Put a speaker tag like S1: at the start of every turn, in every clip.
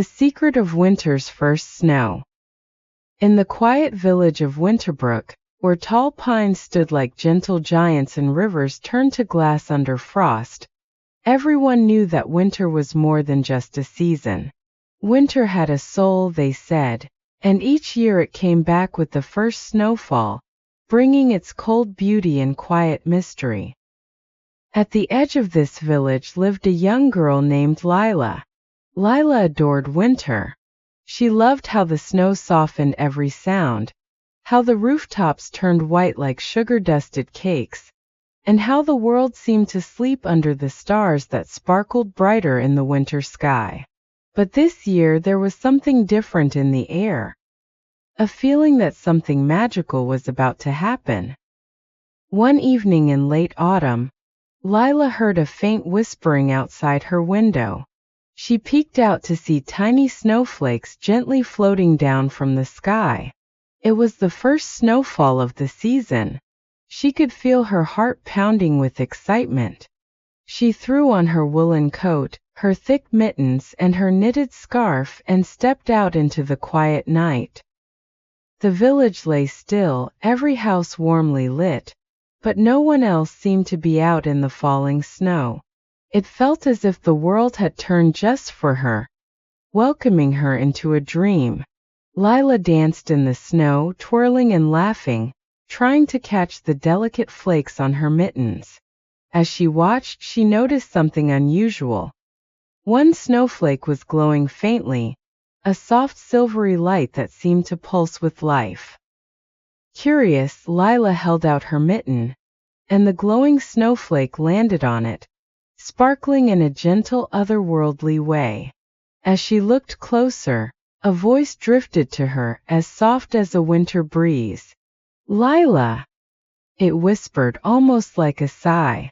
S1: The secret of winter's first snow. In the quiet village of Winterbrook, where tall pines stood like gentle giants and rivers turned to glass under frost, everyone knew that winter was more than just a season. Winter had a soul, they said, and each year it came back with the first snowfall, bringing its cold beauty and quiet mystery. At the edge of this village lived a young girl named Lila. Lila adored winter. She loved how the snow softened every sound, how the rooftops turned white like sugar-dusted cakes, and how the world seemed to sleep under the stars that sparkled brighter in the winter sky. But this year there was something different in the air. A feeling that something magical was about to happen. One evening in late autumn, Lila heard a faint whispering outside her window. She peeked out to see tiny snowflakes gently floating down from the sky. It was the first snowfall of the season. She could feel her heart pounding with excitement. She threw on her woolen coat, her thick mittens, and her knitted scarf and stepped out into the quiet night. The village lay still, every house warmly lit, but no one else seemed to be out in the falling snow. It felt as if the world had turned just for her, welcoming her into a dream. Lila danced in the snow, twirling and laughing, trying to catch the delicate flakes on her mittens. As she watched, she noticed something unusual. One snowflake was glowing faintly, a soft silvery light that seemed to pulse with life. Curious, Lila held out her mitten, and the glowing snowflake landed on it, sparkling in a gentle, otherworldly way. As she looked closer, a voice drifted to her, as soft as a winter breeze. "Lila!" it whispered, almost like a sigh.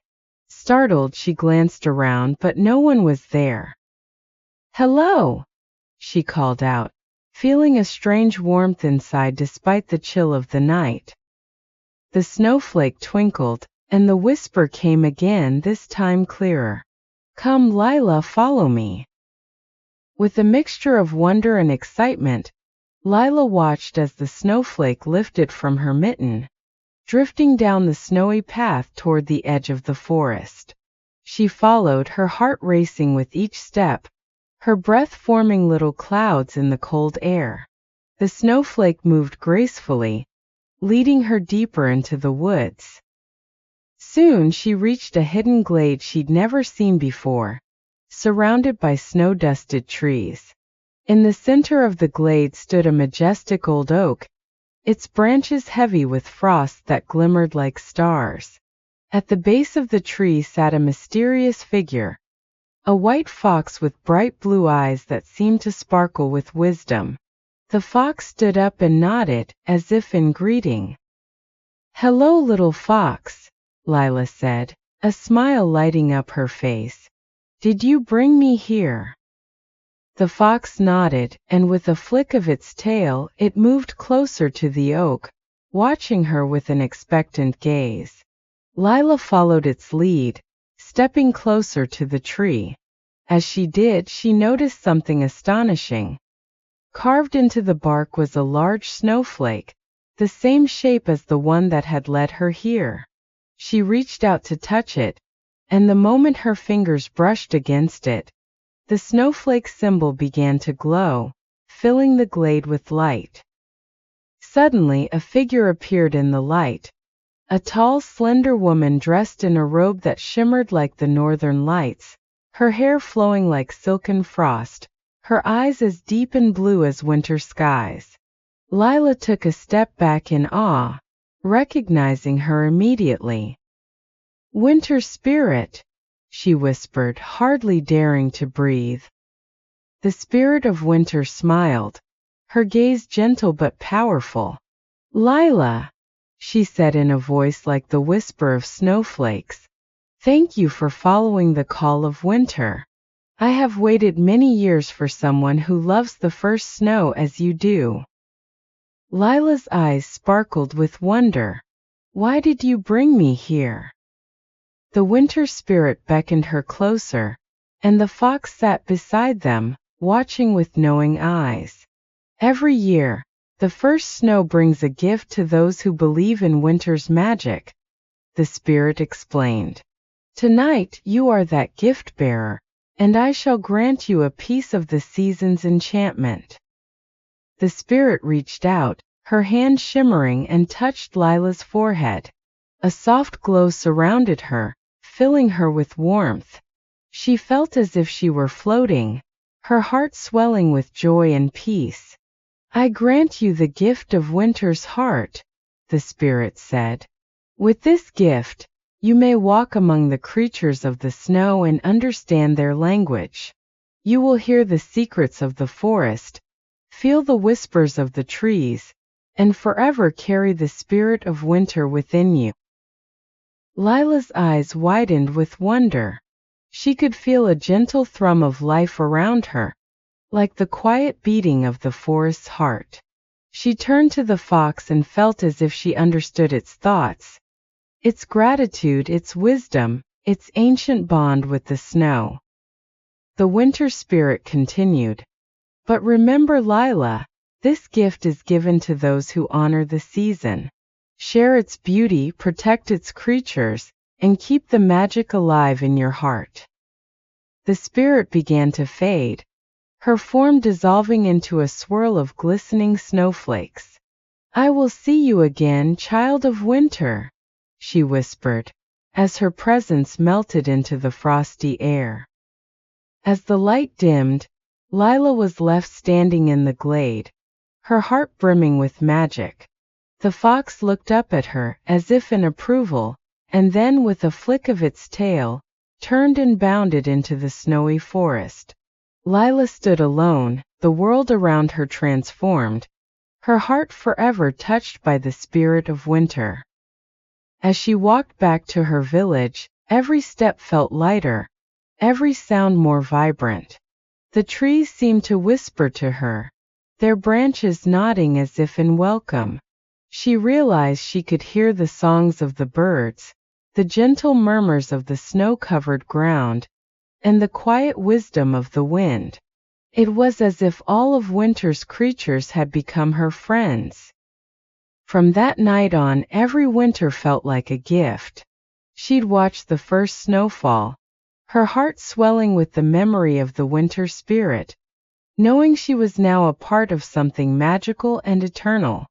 S1: Startled, she glanced around, but no one was there. "Hello!" she called out, feeling a strange warmth inside despite the chill of the night. The snowflake twinkled, and the whisper came again, this time clearer. "Come, Lila, follow me." With a mixture of wonder and excitement, Lila watched as the snowflake lifted from her mitten, drifting down the snowy path toward the edge of the forest. She followed, her heart racing with each step, her breath forming little clouds in the cold air. The snowflake moved gracefully, leading her deeper into the woods. Soon she reached a hidden glade she'd never seen before, surrounded by snow-dusted trees. In the center of the glade stood a majestic old oak, its branches heavy with frost that glimmered like stars. At the base of the tree sat a mysterious figure, a white fox with bright blue eyes that seemed to sparkle with wisdom. The fox stood up and nodded, as if in greeting. "Hello, little fox," Lila said, a smile lighting up her face. "Did you bring me here?" The fox nodded, and with a flick of its tail, it moved closer to the oak, watching her with an expectant gaze. Lila followed its lead, stepping closer to the tree. As she did, she noticed something astonishing. Carved into the bark was a large snowflake, the same shape as the one that had led her here. She reached out to touch it, and the moment her fingers brushed against it, the snowflake symbol began to glow, filling the glade with light. Suddenly, a figure appeared in the light, a tall, slender woman dressed in a robe that shimmered like the northern lights, her hair flowing like silken frost, her eyes as deep and blue as winter skies. Lila took a step back in awe, recognizing her immediately. "Winter spirit," she whispered, hardly daring to breathe. The spirit of winter smiled, her gaze gentle but powerful. "Lila," she said in a voice like the whisper of snowflakes, "thank you for following the call of winter. I have waited many years for someone who loves the first snow as you do." Lila's eyes sparkled with wonder. "Why did you bring me here?" The winter spirit beckoned her closer, and the fox sat beside them, watching with knowing eyes. Every year, the first snow brings a gift to those who believe in winter's magic, the spirit explained. Tonight you are that gift bearer, and I shall grant you a piece of the season's enchantment. The spirit reached out, her hand shimmering, and touched Lila's forehead. A soft glow surrounded her, filling her with warmth. She felt as if she were floating, her heart swelling with joy and peace. I grant you the gift of winter's heart, the spirit said. With this gift, you may walk among the creatures of the snow and understand their language. You will hear the secrets of the forest, feel the whispers of the trees, and forever carry the spirit of winter within you. Lila's eyes widened with wonder. She could feel a gentle thrum of life around her, like the quiet beating of the forest's heart. She turned to the fox and felt as if she understood its thoughts, its gratitude, its wisdom, its ancient bond with the snow. The winter spirit continued. But remember, Lila, this gift is given to those who honor the season. Share its beauty, protect its creatures, and keep the magic alive in your heart. The spirit began to fade, her form dissolving into a swirl of glistening snowflakes. I will see you again, child of winter, she whispered, as her presence melted into the frosty air. As the light dimmed, Lila was left standing in the glade, her heart brimming with magic. The fox looked up at her, as if in approval, and then, with a flick of its tail, turned and bounded into the snowy forest. Lila stood alone, the world around her transformed, her heart forever touched by the spirit of winter. As she walked back to her village, every step felt lighter, every sound more vibrant. The trees seemed to whisper to her, their branches nodding as if in welcome. She realized she could hear the songs of the birds, the gentle murmurs of the snow-covered ground, and the quiet wisdom of the wind. It was as if all of winter's creatures had become her friends. From that night on, every winter felt like a gift. She'd watch the first snowfall, her heart swelling with the memory of the winter spirit, knowing she was now a part of something magical and eternal.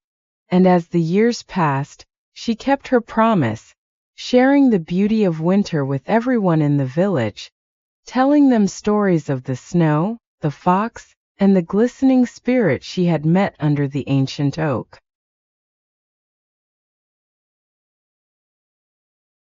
S1: And as the years passed, she kept her promise, sharing the beauty of winter with everyone in the village, telling them stories of the snow, the fox, and the glistening spirit she had met under the ancient oak.